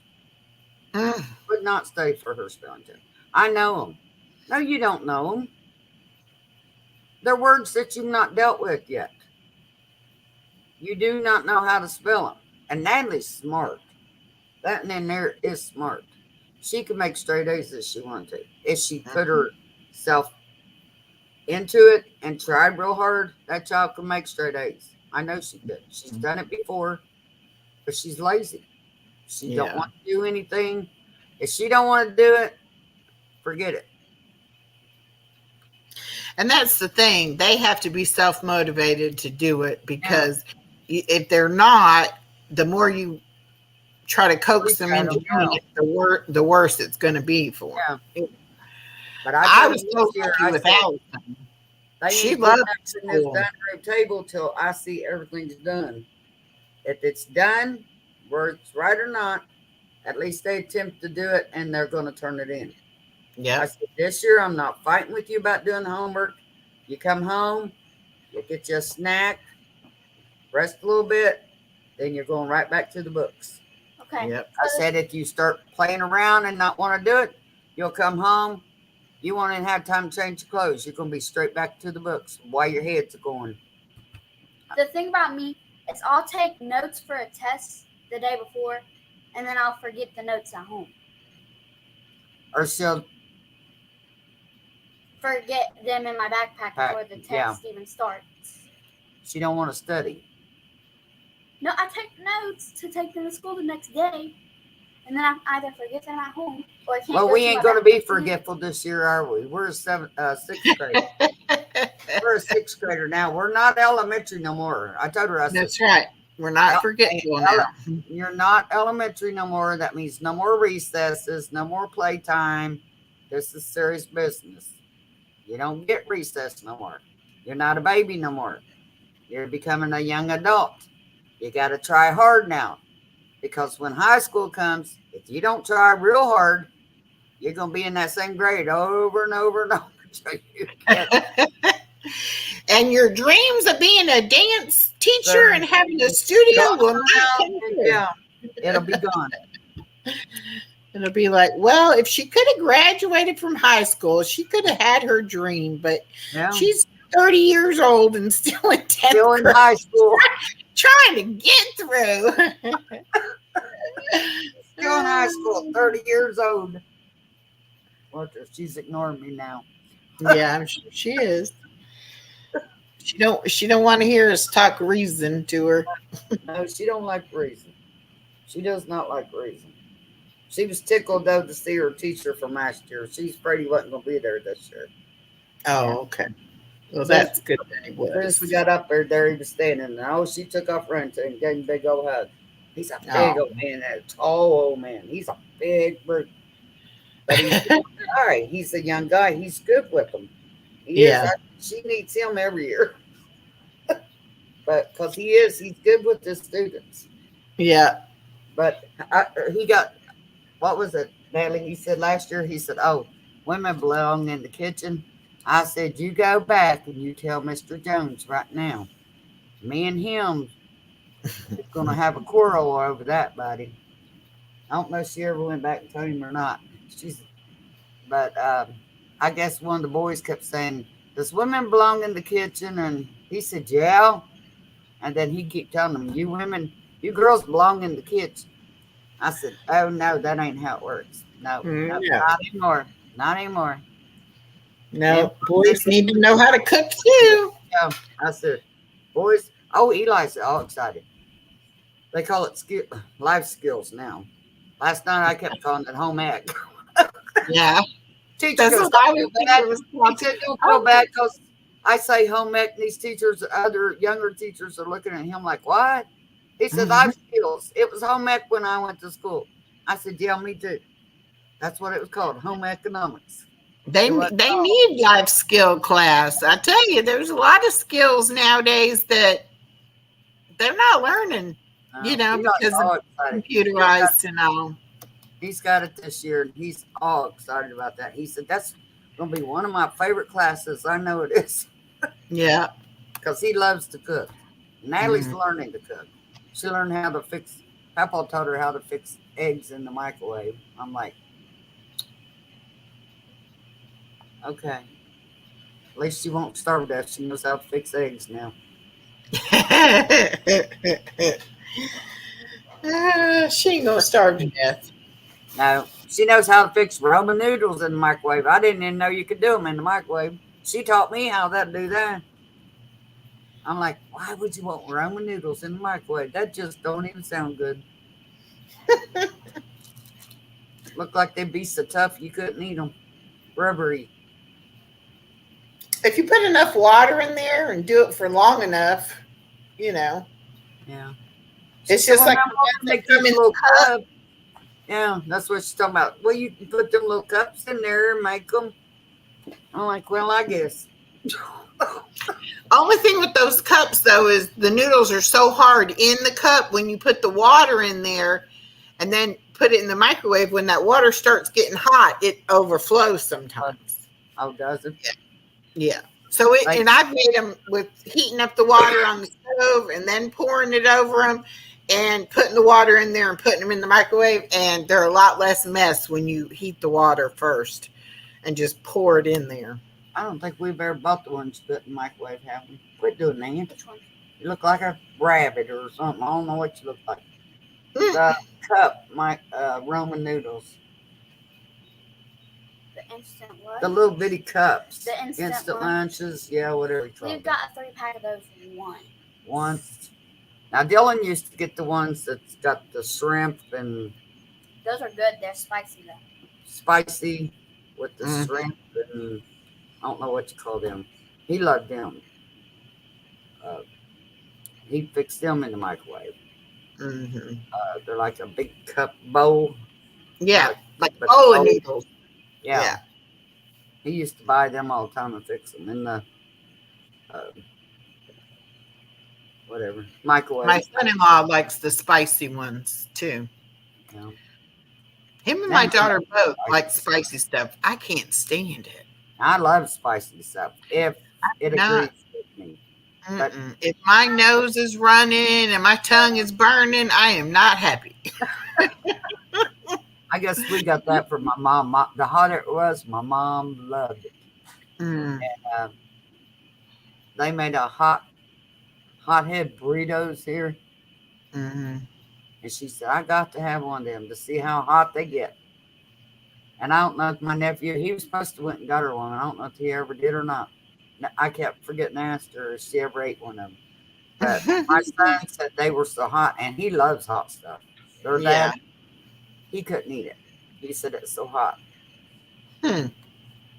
Mm. Would not study for her spelling test. I know them. No, you don't know them. They're words that you've not dealt with yet. You do not know how to spell them. And Natalie's smart. That in there is smart. She could make straight A's if she wanted to. If she put herself into it and tried real hard, that child could make straight A's. I know she could. She's done it before, but she's lazy. She don't want to do anything. If she don't want to do it, forget it. And that's the thing. They have to be self-motivated to do it, because if they're not, the more you try to coax them into doing it, the worse it's going to be for them. Yeah. But I was so lucky with Allison. She loves this dining room table till I see everything's done. If it's done, whether it's right or not, at least they attempt to do it, and they're going to turn it in. Yeah. I said, this year I'm not fighting with you about doing homework. You come home, you'll get you a snack, rest a little bit, then you're going right back to the books. Okay. Yep. I said, if you start playing around and not want to do it, you'll come home. You won't even have time to change your clothes. You're going to be straight back to the books while your heads are going. The thing about me is I'll take notes for a test the day before, and then I'll forget the notes at home. Or she'll forget them in my backpack before the test even starts. She don't want to study. No, I take notes to take them to school the next day, and then I either forget them at home or I can't. Well, we ain't going to be forgetful this year, are we? We're a sixth grader. We're a sixth grader now. We're not elementary no more. I told her. That's right. We're not forgetful now. You're not elementary no more. That means no more recesses, no more playtime. This is serious business. You don't get recess no more. You're not a baby no more. You're becoming a young adult. You got to try hard now, because when high school comes, if you don't try real hard, you're going to be in that same grade over and over and over. So you and your dreams of being a dance teacher and having a studio will not come true. Yeah, it'll be gone. It'll be like, well, if she could have graduated from high school, she could have had her dream, but she's 30 years old and still in 10th still in grade, high school, trying to get through. Still in high school, 30 years old. What? She's ignoring me now. Yeah, I'm sure she is. She don't want to hear us talk reason to her. No, she don't like reason. She does not like reason. She was tickled though to see her teacher from last year. She's afraid he wasn't going to be there this year. Oh, okay. Well, that's good that he was. As we got up there he was standing there. Oh, she took off running to him and gave him a big old hug. He's a big old man, a tall old man. He's a big brute. But he's a young guy. He's a young guy. He's good with them. He is. She needs him every year. But because he's good with the students. Yeah. But he got, what was it, Natalie? He said last year, he said, oh, women belong in the kitchen. I said, you go back and you tell Mr. Jones right now. Me and him is going to have a quarrel over that, buddy. I don't know if she ever went back and told him or not. But I guess one of the boys kept saying, does women belong in the kitchen? And he said, yeah. And then he kept telling them, you girls belong in the kitchen. I said, oh, no, that ain't how it works. No, not anymore. Not anymore. No, boys need to know how to cook too. Yeah, I said, boys. Oh, Eli's all excited. They call it life skills now. Last night I kept calling it home ec. Yeah. Teacher goes, don't feel bad because I say home ec, and these teachers, other younger teachers are looking at him like, what? He said, life skills. It was home ec when I went to school. I said, yeah, me too. That's what it was called, home economics. They need life skill class. I tell you, there's a lot of skills nowadays that they're not learning, because of computerized and all. He's got it this year, and he's all excited about that. He said, that's going to be one of my favorite classes. I know it is. Yeah. Because he loves to cook. Natalie's learning to cook. She learned how to fix. Papa taught her how to fix eggs in the microwave. I'm like, okay. At least she won't starve to death. She knows how to fix eggs now. She ain't gonna starve to death. No, she knows how to fix Roman noodles in the microwave. I didn't even know you could do them in the microwave. She taught me how to do that. I'm like, why would you want Roman noodles in the microwave? That just don't even sound good. Look like they'd be so tough you couldn't eat them. Rubbery. If you put enough water in there and do it for long enough, you know, Yeah. it's So just when like I'm the going to ones make that come this in little the cup. cup. Yeah, that's what she's talking about. Well, you can put them little cups in there and make them. I'm like, well, I guess. Only thing with those cups though is the noodles are so hard in the cup when you put the water in there and then put it in the microwave. When that water starts getting hot, it overflows sometimes. Oh, does it? Yeah. So it, Like, and I've made them with heating up the water on the stove and then pouring it over them and putting the water in there and putting them in the microwave. And they're a lot less mess when you heat the water first and just pour it in there. I don't think we've ever bought the ones you put in the microwave, have we? Quit doing that. Which one? You look like a rabbit or something. I don't know what you look like. Mm. The cup, Roman noodles. The instant what? The little bitty cups. The instant lunch. lunches. Yeah, whatever you call We've them. got a 3-pack of those for one. Once. Now, Dylan used to get the ones that's got the shrimp and Those are good. They're spicy though. spicy with the Mm. shrimp and I don't know what you call them. He loved them. He fixed them in the microwave. Mm-hmm. They're like a big cup bowl. Yeah. Like But bowl of bowl- noodles. Yeah. Yeah. He used to buy them all the time and fix them in the whatever microwave. My son-in-law likes the spicy ones too. Yeah. Him and my Now- daughter both like spicy stuff. I can't stand it. I love spicy stuff if it Not- agrees with me. But- Mm-mm. If my nose is running and my tongue is burning, I am not happy. I guess we got that from my mom. The hotter it was, my mom loved it. Mm. They made a hothead burritos here, Mm-hmm. and she said I got to have one of them to see how hot they get. And I don't know if my nephew, he was supposed to went and got her one. I don't know if he ever did or not. I kept forgetting to ask her if she ever ate one of them. But my son said they were so hot, and he loves hot stuff. Their dad, he couldn't eat it. He said it's so hot. Hmm.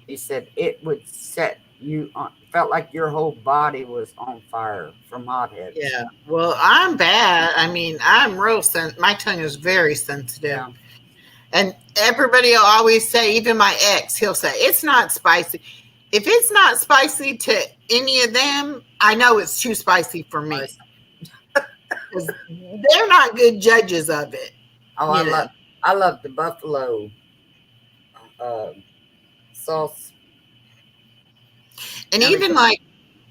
He said it would set you on, felt like your whole body was on fire from hothead. Yeah. Well, I'm bad. I mean, I'm real my tongue is very sensitive. Yeah. And everybody will always say, even my ex, he'll say, it's not spicy. If it's not spicy to any of them, I know it's too spicy for me. 'Cause they're not good judges of it. Oh, I love the buffalo sauce. And even like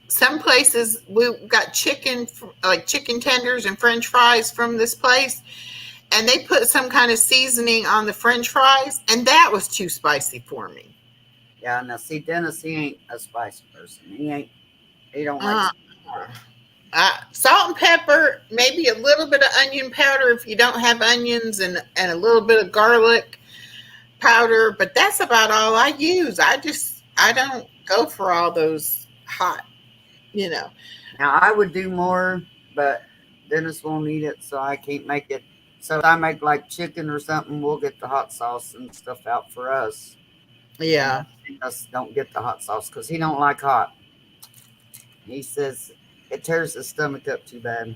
some places, we got chicken, like chicken tenders and French fries from this place. And they put some kind of seasoning on the French fries. And that was too spicy for me. Yeah, now see, Dennis, he ain't a spicy person. He don't like Salt and pepper, maybe a little bit of onion powder if you don't have onions, and a little bit of garlic powder. But that's about all I use. I don't go for all those hot, Now, I would do more, but Dennis won't eat it, so I can't make it. So if I make like chicken or something, we'll get the hot sauce and stuff out for us. Yeah. Us don't get the hot sauce because he don't like hot. He says it tears his stomach up too bad.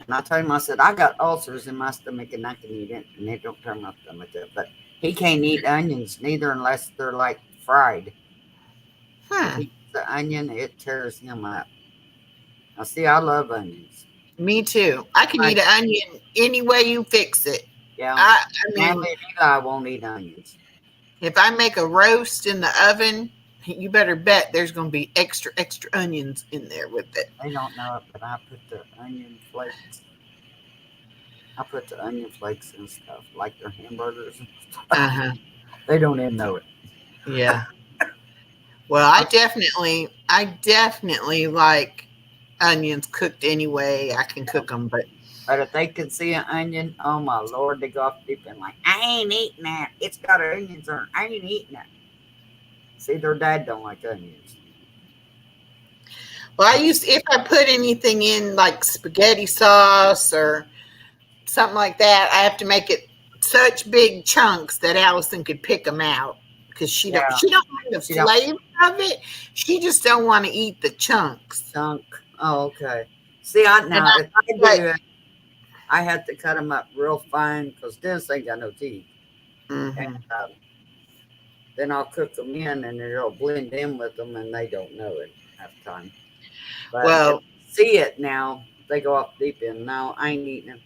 And I told him, I said, I got ulcers in my stomach and I can eat it, and it don't tear my stomach up. But he can't eat onions neither unless they're like fried. If he eats the onion, it tears him up. Now see, I love onions. Me too. I can eat an onion any way you fix it. Yeah. I mean, Natalie and Eli won't eat onions. if I make a roast in the oven, you better bet there's going to be extra onions in there with it. They don't know it, but I put the onion flakes. I put the onion flakes and stuff, like their hamburgers and stuff. Uh-huh. They don't even know it. Yeah. Well, I definitely like onions cooked any way I can cook them, but if they could see an onion, oh my Lord, they go off deep and like, I ain't eating that. It's got onions on it. I ain't eating that. See, their dad don't like onions. well, if I put anything in like spaghetti sauce or something like that, I have to make it such big chunks that Allison could pick them out because she don't mind the flavor of it. She just don't want to eat the chunks. Oh, okay. See, if I do it, I have to cut them up real fine because Dennis ain't got no teeth. Mm-hmm. And then I'll cook them in and it'll blend in with them and they don't know it half the time. But Well, see it now. They go off deep in. No, I ain't eating them.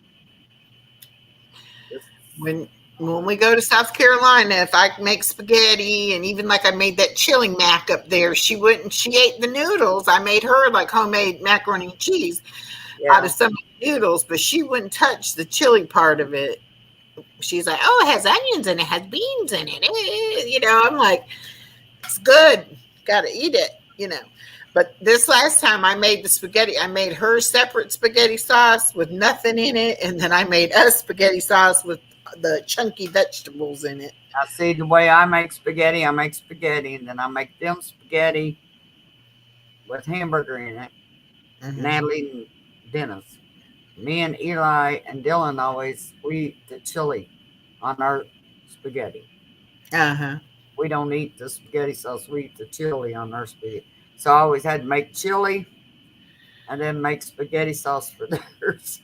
When we go to South Carolina, if I make spaghetti and even like I made that chili mac up there, she ate the noodles. I made her like homemade macaroni and cheese out of some noodles, but she wouldn't touch the chili part of it. She's like, oh, it has onions and it has beans in it. I'm like, it's good. Got to eat it, But this last time I made the spaghetti, I made her separate spaghetti sauce with nothing in it. And then I made us spaghetti sauce with the chunky vegetables in it. I see the way I make spaghetti, and then I make them spaghetti with hamburger in it. Mm-hmm. Natalie and Dennis. Me and Eli and Dylan always eat the chili on our spaghetti. Uh-huh. We don't eat the spaghetti sauce. We eat the chili on our spaghetti. So I always had to make chili and then make spaghetti sauce for theirs.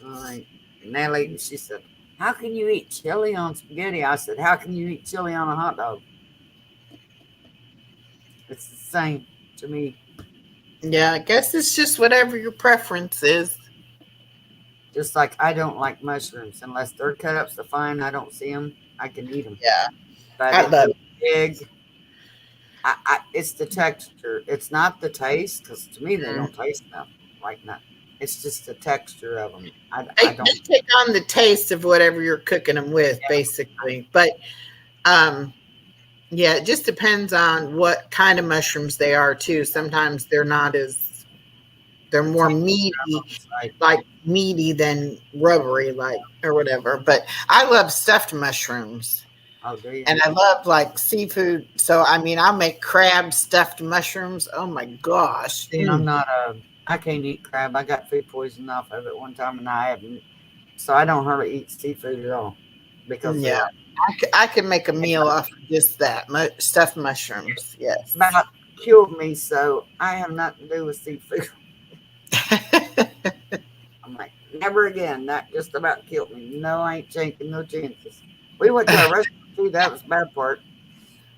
All right. Natalie, she said, how can you eat chili on spaghetti? I said, how can you eat chili on a hot dog? It's the same to me. Yeah, I guess it's just whatever your preference is. Just like I don't like mushrooms unless they're cut up so fine I don't see them. I can eat them. Yeah, but I love big. It's the texture. It's not the taste because to me they don't taste nothing like that. It's just the texture of them. I don't take on the taste of whatever you're cooking them with, basically. But yeah, it just depends on what kind of mushrooms they are too. Sometimes they're more meaty, like meaty than rubbery, or whatever. But I love stuffed mushrooms. Oh, do you? And I love like seafood. So I'll make crab stuffed mushrooms. Oh my gosh. See, I can't eat crab. I got food poisoning off of it one time and I haven't. So I don't hardly eat seafood at all. Because I could make a meal off of just that stuffed mushrooms. Yes. About killed me, so I have nothing to do with seafood. I'm like, never again. That just about killed me. No, I ain't taking no chances. We went to a restaurant too. That was the bad part.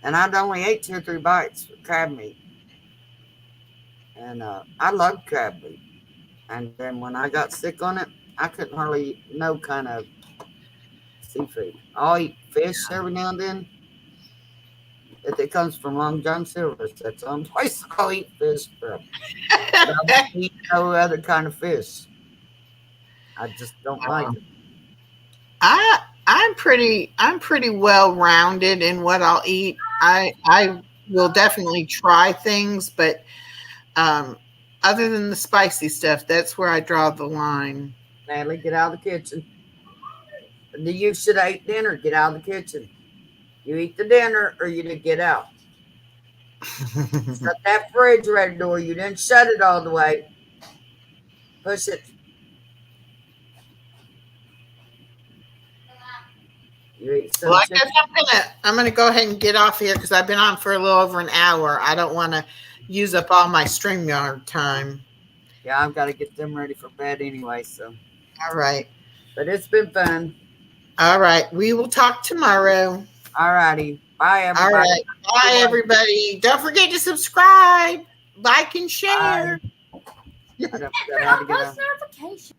And I'd only ate 2 or 3 bites of crab meat. And I loved crab meat. And then when I got sick on it, I couldn't hardly eat no kind of seafood. I'll eat fish every now and then. If it comes from Long John Silver's, that's the only place I'll eat fish from. I don't eat no other kind of fish. I just don't like it. I'm pretty well rounded in what I'll eat. I will definitely try things, but other than the spicy stuff, that's where I draw the line. Natalie, get out of the kitchen. You should have ate dinner. Get out of the kitchen. You eat the dinner or you didn't get out. Shut that refrigerator door. You didn't shut it all the way. Push it. Well, I guess I'm gonna go ahead and get off here because I've been on for a little over an hour. I don't want to use up all my StreamYard time. Yeah, I've got to get them ready for bed anyway. So, all right. But it's been fun. All right, we will talk tomorrow. All righty. Bye, everybody. All right. Bye, everybody. Don't forget to subscribe, like, and share. Post notifications.